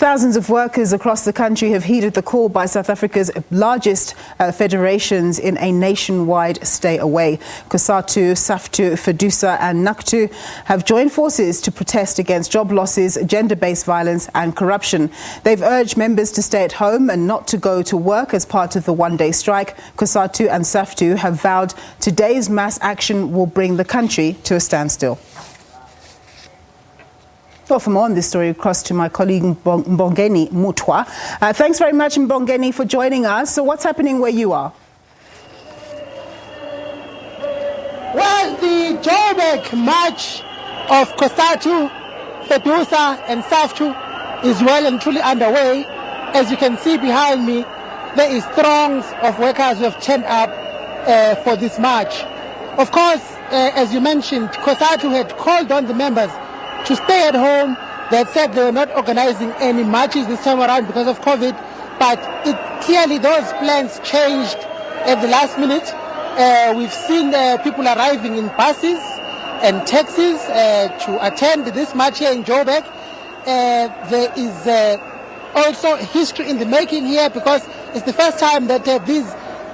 Thousands of workers across the country have heeded the call by South Africa's largest federations in a nationwide stay away. COSATU, SAFTU, Fedusa and NACTU have joined forces to protest against job losses, gender-based violence and corruption. They've urged members to stay at home and not to go to work as part of the one-day strike. COSATU and SAFTU have vowed today's mass action will bring the country to a standstill. Well, for more on this story, across to my colleague Mbongeni Mutwa. Thanks very much, Mbongeni, for joining us. So what's happening where you are? Well, the Joburg march of COSATU, Fedusa and SAFTU is well and truly underway. As you can see behind me, there is throngs of workers who have turned up for this march. Of course, as you mentioned, COSATU had called on the members to stay at home. They had said they were not organizing any marches this time around because of COVID, but clearly those plans changed at the last minute. We've seen people arriving in buses and taxis to attend this march here in Joburg. There is also history in the making here because it's the first time that these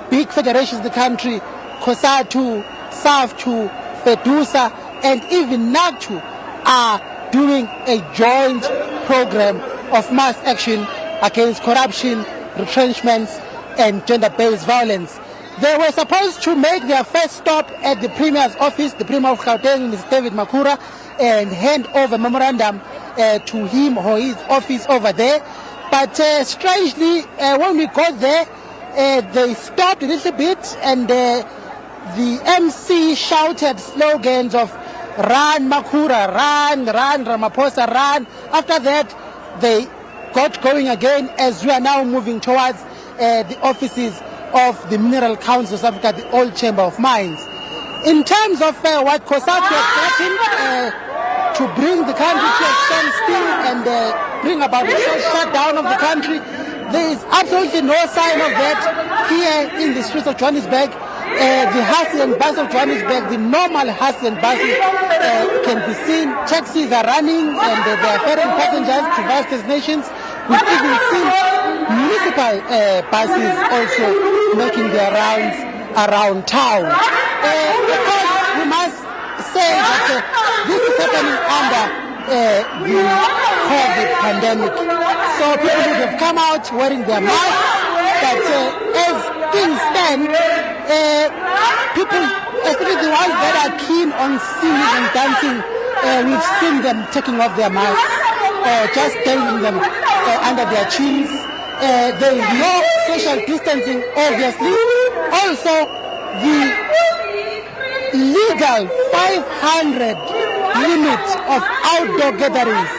big federations in the country, COSATU, SAFTU, Fedusa and even NACTU, are doing a joint program of mass action against corruption, retrenchments and gender-based violence. They were supposed to make their first stop at the Premier's office, the Premier of Gauteng, Mr. David Makura, and hand over memorandum to him or his office over there. But strangely, when we got there, they stopped a little bit and the MC shouted slogans of "Run Makura, run, run Ramaphosa, run." After that, they got going again as we are now moving towards the offices of the Mineral Council of South Africa, the old Chamber of Mines. In terms of what COSATU has threatened to bring the country to a standstill and bring about a shutdown of the country, there is absolutely no sign of that here in the streets of Johannesburg. The hustle and bustle of Johannesburg, the normal hustle and bustle can be seen. Taxis are running and they are ferrying passengers to various destinations. We've even seen municipal buses also making their rounds around town. Of course, we must say that this is happening under the COVID pandemic. So people would have come out wearing their masks, but as things stand, people, especially the ones that are keen on singing and dancing, we've seen them taking off their masks, just dangling them under their chins. There is no social distancing, obviously. Also, the legal 500 limit of outdoor gatherings,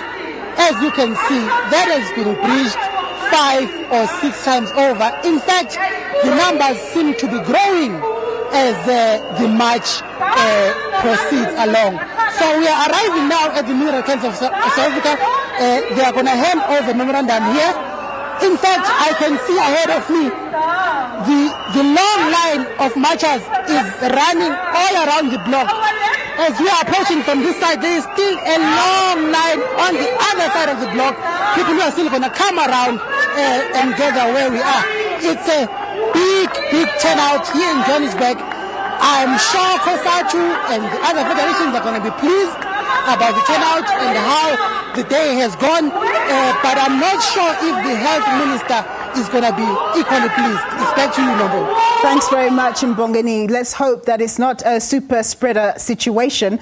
as you can see, that has been breached 5 or 6 times over. In fact, the numbers seem to be growing as the march proceeds along. So we are arriving now at the Mineral Council of South Africa. They are going to hand over memorandum here. In fact, I can see ahead of me the long line of marchers is running all around the block. As we are approaching from this side, there is still a long line on the other side of the block. People who are still going to come around and gather where we are. It's a big turnout here in Johannesburg. I'm sure COSATU and the other federations are going to be pleased about the turnout and how the day has gone, but I'm not sure if the health minister is going to be equally pleased. It's back to you, Nobo. Thanks very much, Mbongeni. Let's hope that it's not a super spreader situation.